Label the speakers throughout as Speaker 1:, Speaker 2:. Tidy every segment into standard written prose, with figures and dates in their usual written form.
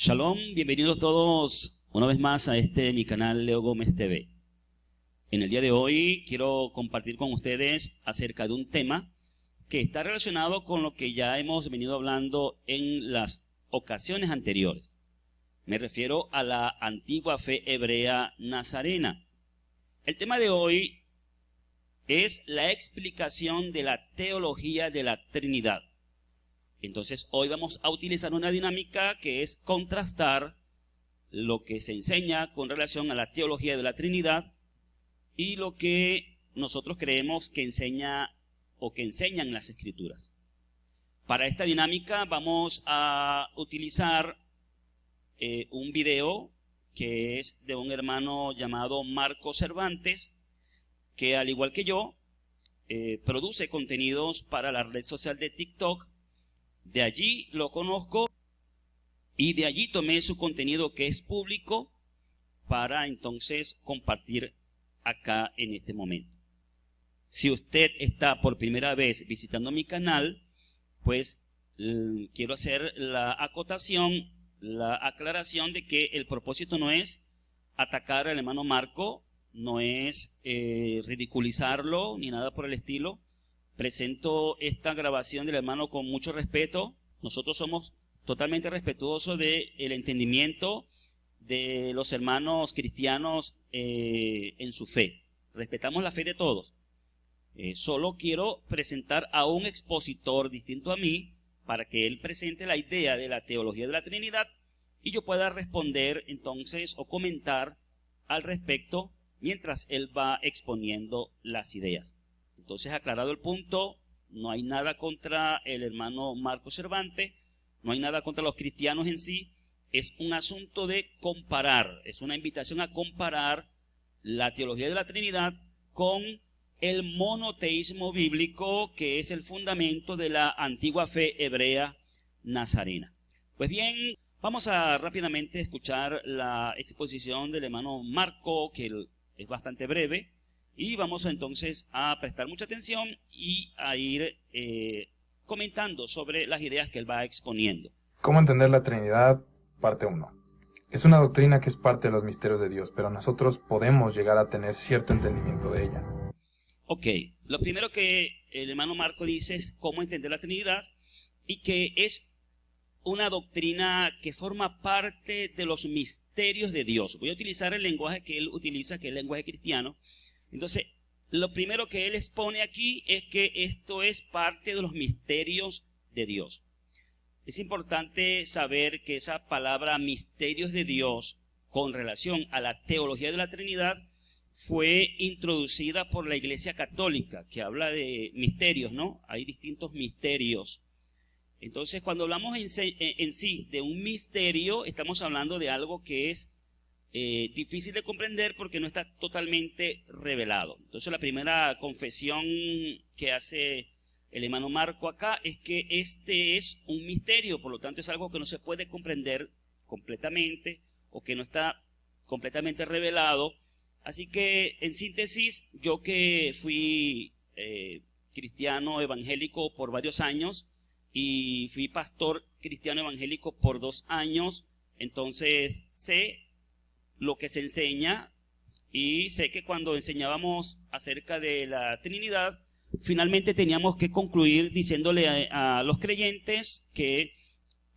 Speaker 1: Shalom, bienvenidos todos una vez más a mi canal Leo Gómez TV. En el día de hoy quiero compartir con ustedes acerca de un tema que está relacionado con lo que ya hemos venido hablando en las ocasiones anteriores. Me refiero a la antigua fe hebrea nazarena. El tema de hoy es la explicación de la teología de la Trinidad. Entonces hoy vamos a utilizar una dinámica que es contrastar lo que se enseña con relación a la teología de la Trinidad y lo que nosotros creemos que enseña o que enseñan las Escrituras. Para esta dinámica vamos a utilizar un video que es de un hermano llamado Marco Cervantes, que al igual que yo, produce contenidos para la red social de TikTok. De allí lo conozco y de allí tomé su contenido que es público para entonces compartir acá en este momento. Si usted está por primera vez visitando mi canal, pues quiero hacer la acotación, la aclaración de que el propósito no es atacar al hermano Marco, no es ridiculizarlo ni nada por el estilo. Presento esta grabación del hermano con mucho respeto. Nosotros somos totalmente respetuosos del entendimiento de los hermanos cristianos en su fe. Respetamos la fe de todos. Solo quiero presentar a un expositor distinto a mí para que él presente la idea de la teología de la Trinidad y yo pueda responder entonces o comentar al respecto mientras él va exponiendo las ideas. Entonces, aclarado el punto, no hay nada contra el hermano Marco Cervantes, no hay nada contra los cristianos en sí, es un asunto de comparar, es una invitación a comparar la teología de la Trinidad con el monoteísmo bíblico, que es el fundamento de la antigua fe hebrea nazarena. Pues bien, vamos a rápidamente escuchar la exposición del hermano Marco, que es bastante breve. Y vamos entonces a prestar mucha atención y a ir comentando sobre las ideas que él va exponiendo.
Speaker 2: ¿Cómo entender la Trinidad? Parte 1. Es una doctrina que es parte de los misterios de Dios, pero nosotros podemos llegar a tener cierto entendimiento de ella.
Speaker 1: Ok, lo primero que el hermano Marco dice es cómo entender la Trinidad y que es una doctrina que forma parte de los misterios de Dios. Voy a utilizar el lenguaje que él utiliza, que es el lenguaje cristiano. Entonces, lo primero que él expone aquí es que esto es parte de los misterios de Dios. Es importante saber que esa palabra misterios de Dios con relación a la teología de la Trinidad fue introducida por la Iglesia Católica, que habla de misterios, ¿no? Hay distintos misterios. Entonces, cuando hablamos en sí de un misterio, estamos hablando de algo que es difícil de comprender porque no está totalmente revelado. Entonces la primera confesión que hace el hermano Marco acá es que este es un misterio, por lo tanto es algo que no se puede comprender completamente o que no está completamente revelado. Así que en síntesis, yo que fui cristiano evangélico por varios años y fui pastor cristiano evangélico por 2 años, entonces sé lo que se enseña y sé que cuando enseñábamos acerca de la Trinidad, finalmente teníamos que concluir diciéndole a los creyentes que,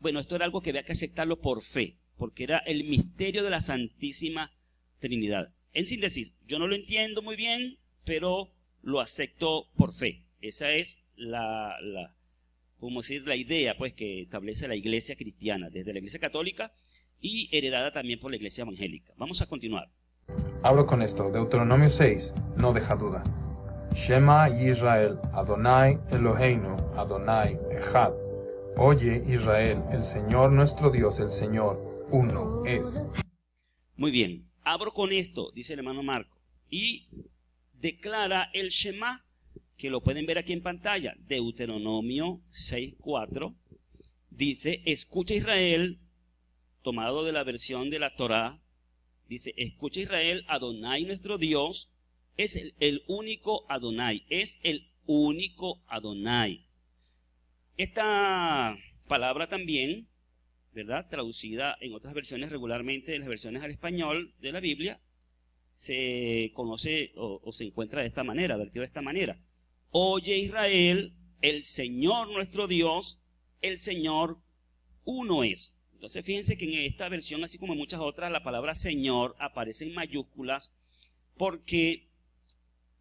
Speaker 1: bueno, esto era algo que había que aceptarlo por fe, porque era el misterio de la Santísima Trinidad. En síntesis, yo no lo entiendo muy bien, pero lo acepto por fe. Esa es la idea pues, que establece la Iglesia cristiana, desde la Iglesia Católica y heredada también por la Iglesia evangélica. Vamos a continuar.
Speaker 2: Abro con esto, Deuteronomio 6, no deja duda. Shema Yisrael, Adonai Eloheinu, Adonai Echad. Oye Israel, el Señor nuestro Dios, el Señor, uno es.
Speaker 1: Muy bien, abro con esto, dice el hermano Marco, y declara el Shema, que lo pueden ver aquí en pantalla, Deuteronomio 6:4, dice, escucha Israel, tomado de la versión de la Torá, dice, escucha Israel, Adonai nuestro Dios, es el único Adonai, es el único Adonai. Esta palabra también ¿verdad?, traducida en otras versiones regularmente, en las versiones al español de la Biblia, se conoce o se encuentra de esta manera, vertido de esta manera. Oye Israel, el Señor nuestro Dios, el Señor uno es. Entonces fíjense que en esta versión, así como en muchas otras, la palabra Señor aparece en mayúsculas porque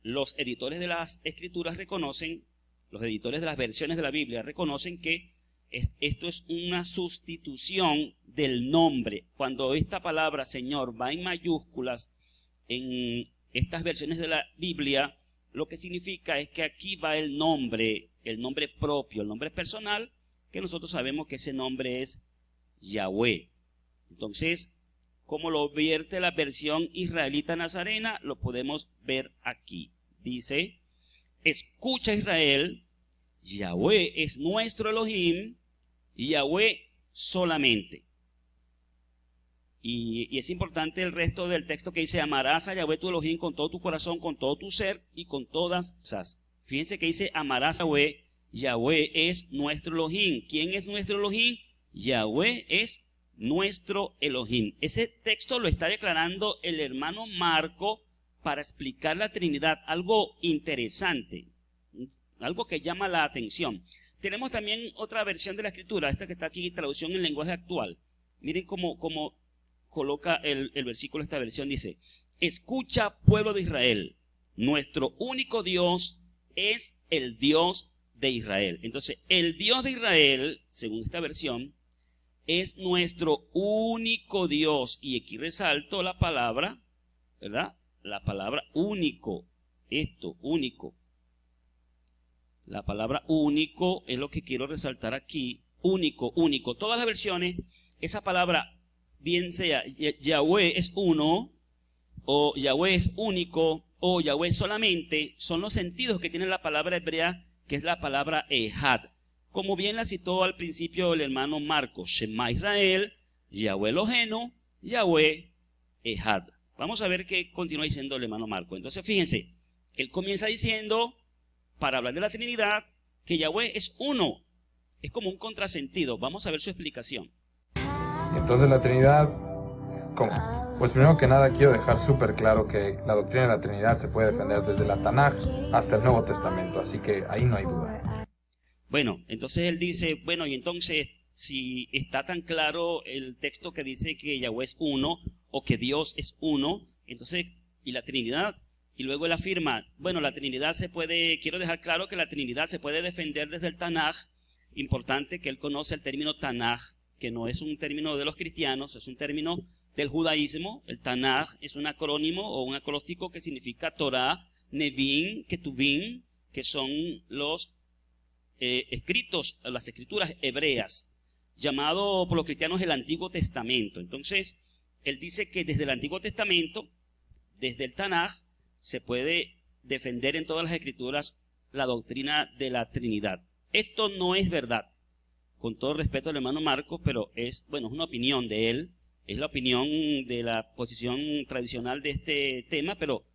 Speaker 1: los editores de las escrituras reconocen, los editores de las versiones de la Biblia reconocen que esto es una sustitución del nombre. Cuando esta palabra Señor va en mayúsculas en estas versiones de la Biblia, lo que significa es que aquí va el nombre propio, el nombre personal, que nosotros sabemos que ese nombre es Yahweh. Entonces, como lo vierte la versión israelita nazarena, lo podemos ver aquí. Dice, escucha Israel, Yahweh es nuestro Elohim, Yahweh solamente. Y es importante el resto del texto que dice, amarás a Yahweh tu Elohim con todo tu corazón, con todo tu ser y con todas esas. Fíjense que dice, amarás a Yahweh, Yahweh es nuestro Elohim. ¿Quién es nuestro Elohim? Yahweh es nuestro Elohim. Ese texto lo está declarando el hermano Marco para explicar la Trinidad, algo interesante, algo que llama la atención. Tenemos también otra versión de la Escritura, esta que está aquí, traducción en lenguaje actual. Miren cómo coloca el versículo, esta versión dice, escucha pueblo de Israel, nuestro único Dios es el Dios de Israel. Entonces, el Dios de Israel, según esta versión, es nuestro único Dios. Y aquí resalto la palabra, ¿verdad? La palabra único, único. La palabra único es lo que quiero resaltar aquí. Único, único. Todas las versiones, esa palabra, bien sea Yahweh es uno, o Yahweh es único, o Yahweh solamente, son los sentidos que tiene la palabra hebrea, que es la palabra Ehad. Como bien la citó al principio el hermano Marcos, Shema Israel, Yahweh Elohenu, Yahweh Ehad. Vamos a ver qué continúa diciendo el hermano Marcos. Entonces fíjense, él comienza diciendo, para hablar de la Trinidad, que Yahweh es uno. Es como un contrasentido. Vamos a ver su explicación.
Speaker 2: Entonces la Trinidad, ¿cómo? Pues primero que nada quiero dejar súper claro que la doctrina de la Trinidad se puede defender desde la Tanaj hasta el Nuevo Testamento, así que ahí no hay duda.
Speaker 1: Bueno, entonces él dice, bueno, y entonces si está tan claro el texto que dice que Yahweh es uno o que Dios es uno, entonces, y la Trinidad, y luego él afirma, bueno, la Trinidad se puede, quiero dejar claro que la Trinidad se puede defender desde el Tanaj. Importante que él conoce el término Tanaj, que no es un término de los cristianos, es un término del judaísmo. El Tanaj es un acrónimo o un acróstico que significa Torah, Nevim, Ketuvim, que son los escritos, las escrituras hebreas, llamado por los cristianos el Antiguo Testamento. Entonces, él dice que desde el Antiguo Testamento, desde el Tanaj, se puede defender en todas las escrituras la doctrina de la Trinidad. Esto no es verdad, con todo respeto al hermano Marcos, pero es una opinión de él, es la opinión de la posición tradicional de este tema, pero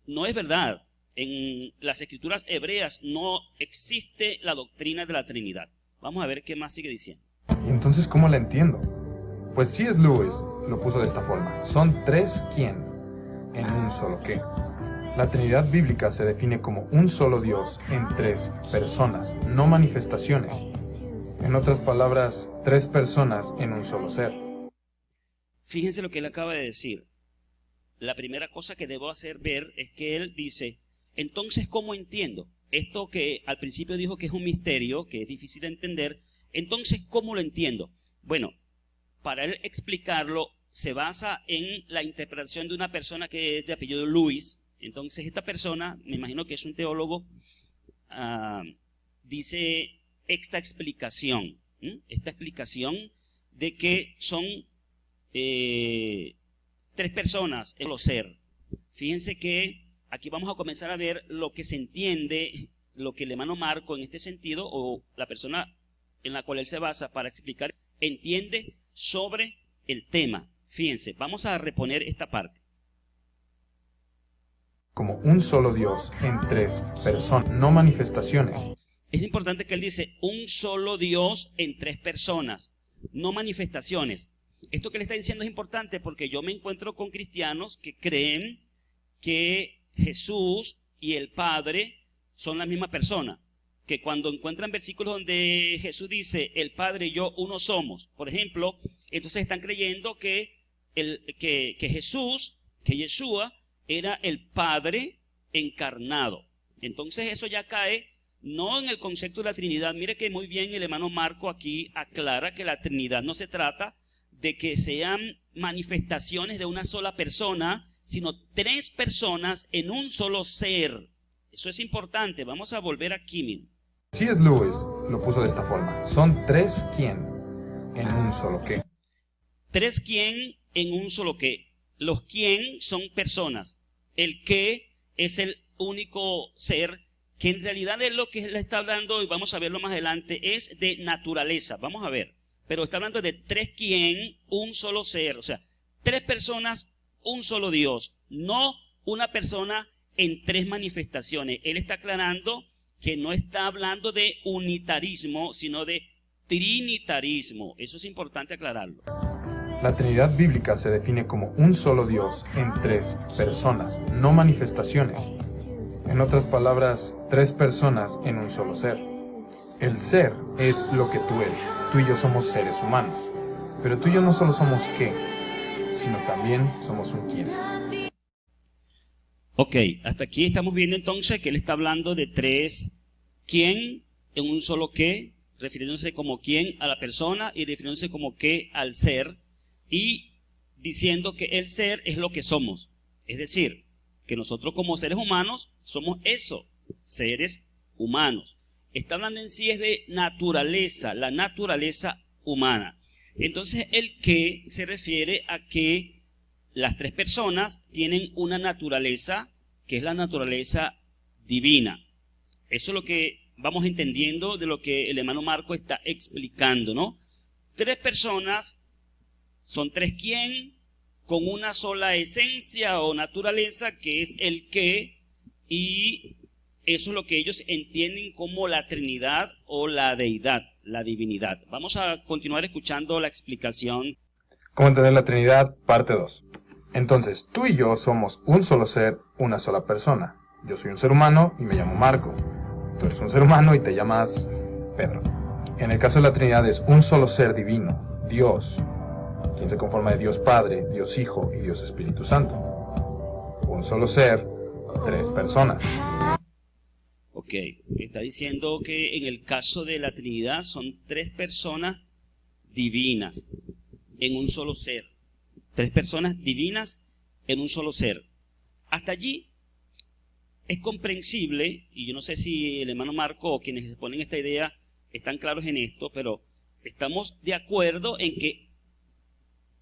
Speaker 1: no es verdad. En las escrituras hebreas no existe la doctrina de la Trinidad. Vamos a ver qué más sigue diciendo.
Speaker 2: Entonces, ¿cómo la entiendo? Pues C.S. Lewis lo puso de esta forma. Son tres quién en un solo qué. La Trinidad bíblica se define como un solo Dios en tres personas, no manifestaciones. En otras palabras, tres personas en un solo ser.
Speaker 1: Fíjense lo que él acaba de decir. La primera cosa que debo hacer ver es que él dice, entonces, ¿cómo entiendo? Esto que al principio dijo que es un misterio, que es difícil de entender, entonces, ¿cómo lo entiendo? Bueno, para él explicarlo, se basa en la interpretación de una persona que es de apellido Lewis. Entonces, esta persona, me imagino que es un teólogo, dice esta explicación de que son tres personas en el ser. Fíjense que aquí vamos a comenzar a ver lo que se entiende, lo que el hermano Marco en este sentido, o la persona en la cual él se basa para explicar, entiende sobre el tema. Fíjense, vamos a reponer esta parte.
Speaker 2: Como un solo Dios en tres personas, no manifestaciones.
Speaker 1: Es importante que él dice un solo Dios en tres personas. no manifestaciones. Esto que le está diciendo es importante porque yo me encuentro con cristianos que creen que Jesús y el Padre son la misma persona. Que cuando encuentran versículos donde Jesús dice, el Padre y yo uno somos, por ejemplo, entonces están creyendo que Jesús, que Yeshua, era el Padre encarnado. Entonces eso ya cae no en el concepto de la Trinidad. Mire que muy bien el hermano Marco aquí aclara que la Trinidad no se trata de que sean manifestaciones de una sola persona, sino tres personas en un solo ser. Eso es importante. Vamos a volver aquí, miren.
Speaker 2: C.S. Lewis lo puso de esta forma. Son tres quién en un solo qué.
Speaker 1: Tres quién en un solo qué. Los quién son personas. El qué es el único ser, que en realidad es lo que le está hablando, y vamos a verlo más adelante, es de naturaleza. Vamos a ver. Pero está hablando de tres quién, un solo ser. O sea, tres personas, un solo Dios. No una persona en tres manifestaciones. Él está aclarando que no está hablando de unitarismo, sino de trinitarismo. Eso es importante aclararlo.
Speaker 2: La Trinidad bíblica se define como un solo Dios en tres personas, no manifestaciones. En otras palabras, tres personas en un solo ser. El ser es lo que tú eres. Tú y yo somos seres humanos. Pero tú y yo no solo somos qué, sino también somos un quién.
Speaker 1: Ok, hasta aquí estamos viendo entonces que él está hablando de tres quién en un solo qué, refiriéndose como quién a la persona y refiriéndose como qué al ser, y diciendo que el ser es lo que somos. Es decir, que nosotros como seres humanos somos eso, seres humanos. Está hablando en sí es de naturaleza, la naturaleza humana. Entonces el qué se refiere a que las tres personas tienen una naturaleza que es la naturaleza divina. Eso es lo que vamos entendiendo de lo que el hermano Marco está explicando, ¿no? Tres personas son tres quién con una sola esencia o naturaleza que es el qué, y eso es lo que ellos entienden como la Trinidad o la deidad, la divinidad. Vamos a continuar escuchando la explicación.
Speaker 2: ¿Cómo entender la Trinidad? Parte 2. Entonces, tú y yo somos un solo ser, una sola persona. Yo soy un ser humano y me llamo Marco. Tú eres un ser humano y te llamas Pedro. En el caso de la Trinidad es un solo ser divino, Dios, quien se conforma de Dios Padre, Dios Hijo y Dios Espíritu Santo. Un solo ser, tres personas.
Speaker 1: Ok, está diciendo que en el caso de la Trinidad son tres personas divinas en un solo ser. Tres personas divinas en un solo ser. Hasta allí es comprensible, y yo no sé si el hermano Marco o quienes exponen esta idea están claros en esto, pero estamos de acuerdo en que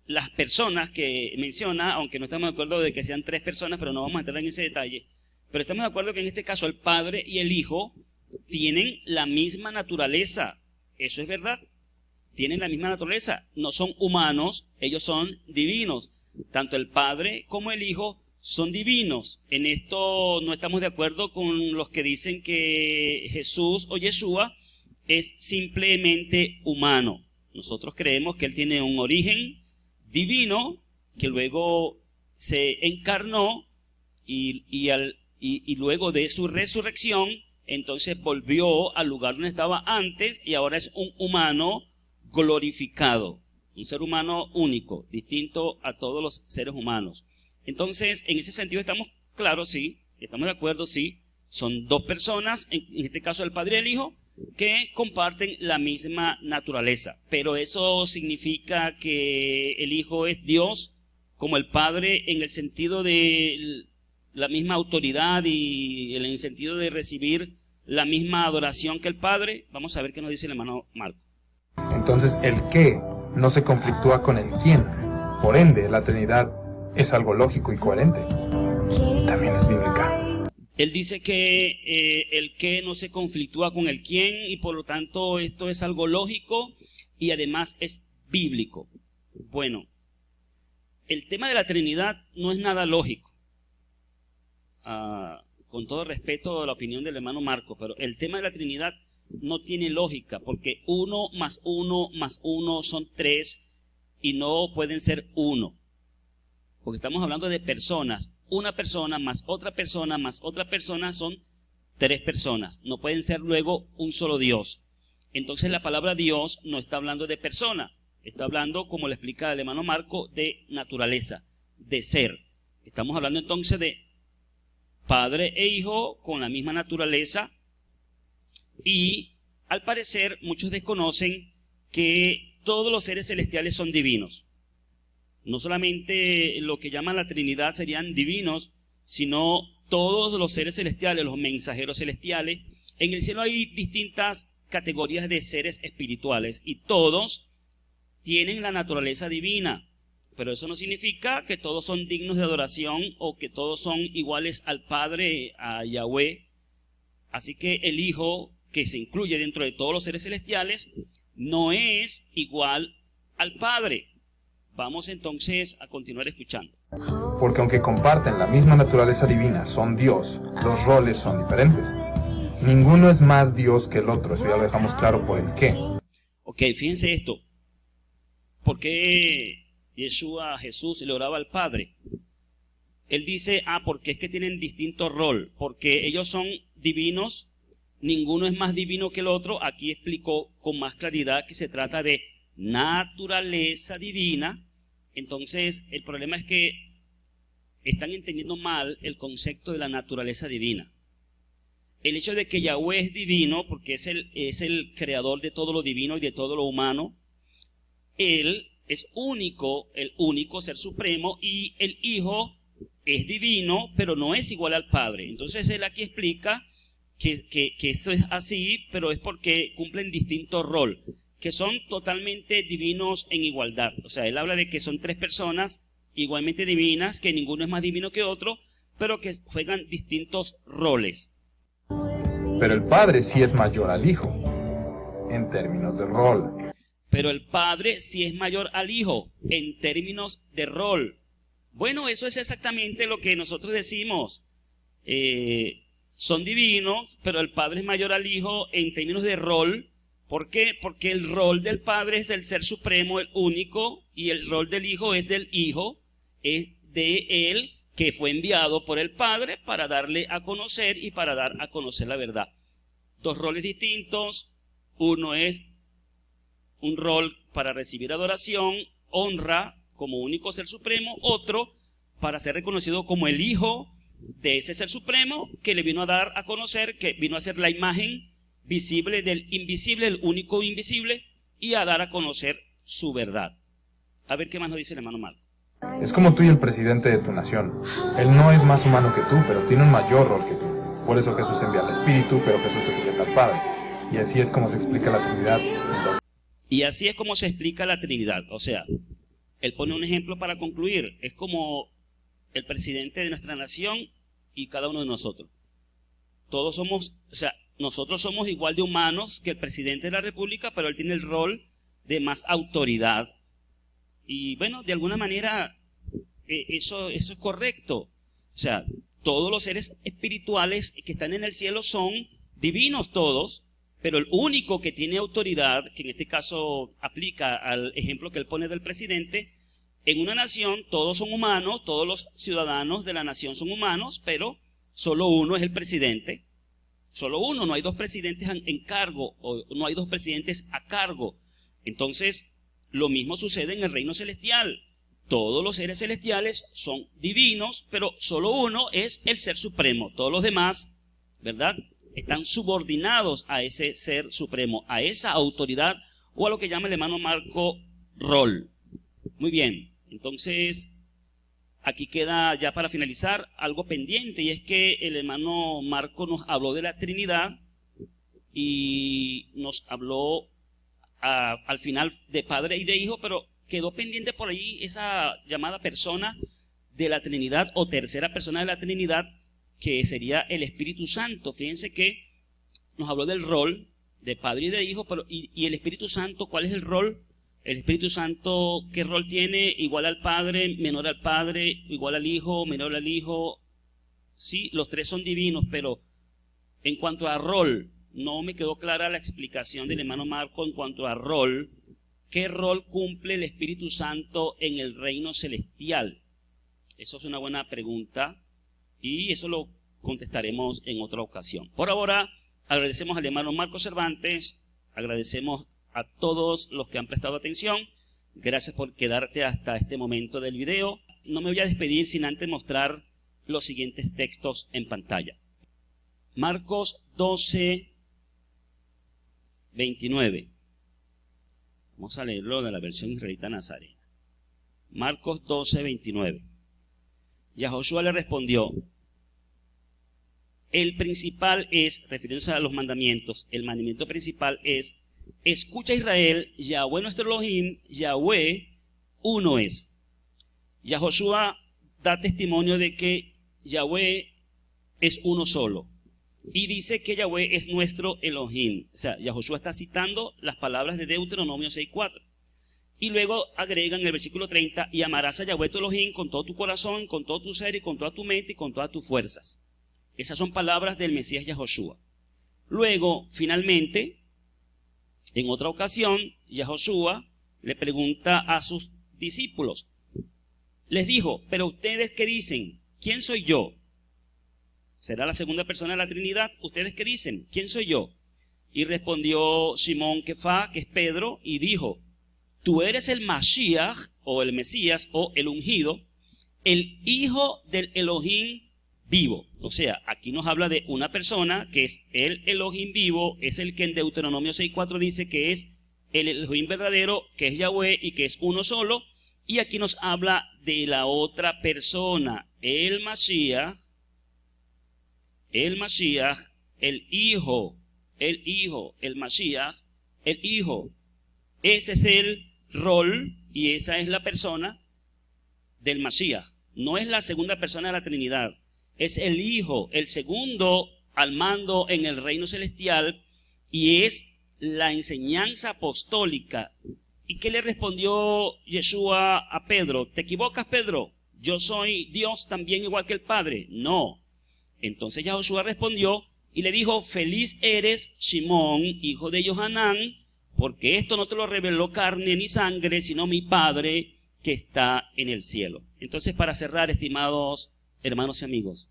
Speaker 1: las personas que menciona, aunque no estamos de acuerdo de que sean tres personas, pero no vamos a entrar en ese detalle, pero estamos de acuerdo que en este caso el Padre y el Hijo tienen la misma naturaleza. Eso es verdad. Tienen la misma naturaleza. No son humanos, ellos son divinos. Tanto el Padre como el Hijo son divinos. En esto no estamos de acuerdo con los que dicen que Jesús o Yeshua es simplemente humano. Nosotros creemos que Él tiene un origen divino, que luego se encarnó y luego de su resurrección, entonces volvió al lugar donde estaba antes y ahora es un humano glorificado, un ser humano único, distinto a todos los seres humanos. Entonces, en ese sentido estamos claros, sí, estamos de acuerdo, sí, son dos personas, en este caso el Padre y el Hijo, que comparten la misma naturaleza. Pero eso significa que el Hijo es Dios como el Padre en el sentido de la misma autoridad y en el sentido de recibir la misma adoración que el Padre. Vamos a ver qué nos dice el hermano Marco.
Speaker 2: Entonces el qué no se conflictúa con el quién. Por ende, la Trinidad es algo lógico y coherente. También es bíblica.
Speaker 1: Él dice que el qué no se conflictúa con el quién y por lo tanto esto es algo lógico y además es bíblico. Bueno, el tema de la Trinidad no es nada lógico. Con todo respeto a la opinión del hermano Marco, pero el tema de la Trinidad no tiene lógica, porque 1 más 1 más 1 son 3 y no pueden ser 1. Porque estamos hablando de personas. Una persona más otra persona son 3 personas. No pueden ser luego un solo Dios. Entonces la palabra Dios no está hablando de persona. Está hablando, como le explica el hermano Marco, de naturaleza, de ser. Estamos hablando entonces de Padre e Hijo con la misma naturaleza. Y al parecer muchos desconocen que todos los seres celestiales son divinos. No solamente lo que llaman la Trinidad serían divinos, sino todos los seres celestiales, los mensajeros celestiales. En el cielo hay distintas categorías de seres espirituales y todos tienen la naturaleza divina. Pero eso no significa que todos son dignos de adoración o que todos son iguales al Padre, a Yahweh. Así que el Hijo, que se incluye dentro de todos los seres celestiales, no es igual al Padre. Vamos entonces a continuar escuchando.
Speaker 2: Porque aunque comparten la misma naturaleza divina, son Dios, los roles son diferentes. Ninguno es más Dios que el otro, eso ya lo dejamos claro por el qué.
Speaker 1: Ok, fíjense esto. ¿Por qué Yeshua, Jesús, le oraba al Padre? Él dice, porque es que tienen distinto rol, porque ellos son divinos, ninguno es más divino que el otro. Aquí explicó con más claridad que se trata de naturaleza divina. Entonces el problema es que están entendiendo mal el concepto de la naturaleza divina. El hecho de que Yahweh es divino, porque es el creador de todo lo divino y de todo lo humano. Él es único, el único ser supremo, y el Hijo es divino, pero no es igual al Padre. Entonces él aquí explica que eso es así, pero es porque cumplen distinto rol, que son totalmente divinos en igualdad. O sea, él habla de que son 3 personas igualmente divinas, que ninguno es más divino que otro, pero que juegan distintos roles.
Speaker 2: Pero el Padre sí es mayor al Hijo, en términos de rol.
Speaker 1: Pero el Padre sí es mayor al Hijo, en términos de rol. Bueno, eso es exactamente lo que nosotros decimos. Son divinos, pero el Padre es mayor al Hijo en términos de rol. ¿Por qué? Porque el rol del Padre es del Ser Supremo, el único, y el rol del Hijo es del Hijo, es de Él, que fue enviado por el Padre para darle a conocer y para dar a conocer la verdad. 2 roles distintos. Uno es un rol para recibir adoración, honra como único Ser Supremo. Otro para ser reconocido como el Hijo de ese Ser Supremo, que le vino a dar a conocer, que vino a ser la imagen visible del invisible, el único invisible, y a dar a conocer su verdad. A ver qué más nos dice el hermano Marco.
Speaker 2: Es como tú y el presidente de tu nación. Él no es más humano que tú, pero tiene un mayor rol que tú. Por eso Jesús envía al Espíritu, pero Jesús se sujeta al Padre. Y así es como se explica la Trinidad.
Speaker 1: Y así es como se explica la Trinidad. O sea, él pone un ejemplo para concluir. Es como el presidente de nuestra nación y cada uno de nosotros. Todos somos, o sea, nosotros somos igual de humanos que el presidente de la República, pero él tiene el rol de más autoridad. Y bueno, de alguna manera eso es correcto. O sea, todos los seres espirituales que están en el cielo son divinos todos, pero el único que tiene autoridad, que en este caso aplica al ejemplo que él pone del presidente, en una nación todos son humanos, todos los ciudadanos de la nación son humanos, pero solo uno es el presidente. Solo uno, no hay 2 presidentes en cargo, o no hay 2 presidentes a cargo. Entonces, lo mismo sucede en el reino celestial. Todos los seres celestiales son divinos, pero solo uno es el Ser Supremo. Todos los demás, ¿verdad?, están subordinados a ese Ser Supremo, a esa autoridad, o a lo que llama el hermano Marco rol. Muy bien, entonces aquí queda ya para finalizar algo pendiente, y es que el hermano Marco nos habló de la Trinidad y nos habló al final de Padre y de Hijo, pero quedó pendiente por ahí esa llamada persona de la Trinidad o tercera persona de la Trinidad, que sería el Espíritu Santo. Fíjense que nos habló del rol de Padre y de Hijo, pero ¿y el Espíritu Santo cuál es el rol? El Espíritu Santo, ¿qué rol tiene? Igual al Padre, menor al Padre, igual al Hijo, menor al Hijo. Sí, los 3 son divinos, pero en cuanto a rol, no me quedó clara la explicación del hermano Marco en cuanto a rol. ¿Qué rol cumple el Espíritu Santo en el reino celestial? Eso es una buena pregunta y eso lo contestaremos en otra ocasión. Por ahora, agradecemos al hermano Marco Cervantes, agradecemos a todos los que han prestado atención. Gracias por quedarte hasta este momento del video. No me voy a despedir sin antes mostrar los siguientes textos en pantalla. Marcos 12, 29. Vamos a leerlo de la versión israelita nazarena. Marcos 12, 29. Y a Josué le respondió: el principal es, refiriéndose a los mandamientos, el mandamiento principal es: escucha Israel, Yahweh nuestro Elohim, Yahweh uno es. Y a Josué da testimonio de que Yahweh es uno solo. Y dice que Yahweh es nuestro Elohim. O sea, Yahoshua está citando las palabras de Deuteronomio 6:4. Y luego agrega en el versículo 30: y amarás a Yahweh tu Elohim con todo tu corazón, con todo tu ser y con toda tu mente y con todas tus fuerzas. Esas son palabras del Mesías Yahoshua. Luego, finalmente, en otra ocasión, Yahoshua le pregunta a sus discípulos. Les dijo: pero ustedes qué dicen, ¿quién soy yo? ¿Será la segunda persona de la Trinidad? ¿Ustedes qué dicen? ¿Quién soy yo? Y respondió Simón Kefá, que es Pedro, y dijo: tú eres el Mashiach, o el Mesías, o el ungido, el Hijo del Elohim vivo. O sea, aquí nos habla de una persona que es el Elohim vivo, es el que en Deuteronomio 6:4 dice que es el Elohim verdadero, que es Yahweh y que es uno solo. Y aquí nos habla de la otra persona, el Mashiach, el Hijo, el Mashiach, el Hijo. Ese es el rol y esa es la persona del Mashiach. No es la segunda persona de la Trinidad, es el Hijo, el segundo al mando en el reino celestial, y es la enseñanza apostólica. ¿Y qué le respondió Yeshua a Pedro? ¿Te equivocas, Pedro? ¿Yo soy Dios también igual que el Padre? No. Entonces Yahoshua respondió y le dijo: feliz eres, Simón, hijo de Johanán, porque esto no te lo reveló carne ni sangre, sino mi Padre que está en el cielo. Entonces, para cerrar, estimados hermanos y amigos,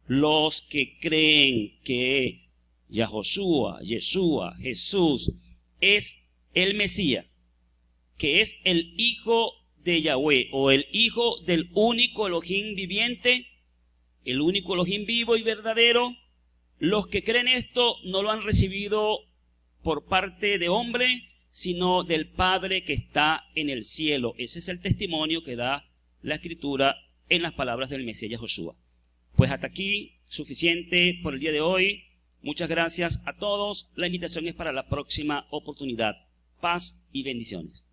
Speaker 1: los que creen que Yahoshua, Yeshua, Jesús, es el Mesías, que es el Hijo de Yahweh, o el Hijo del único Elohim viviente, el único Elohim vivo y verdadero, los que creen esto no lo han recibido por parte de hombre, sino del Padre que está en el cielo. Ese es el testimonio que da la Escritura en las palabras del Mesías Yahoshua. Pues hasta aquí, suficiente por el día de hoy. Muchas gracias a todos. La invitación es para la próxima oportunidad. Paz y bendiciones.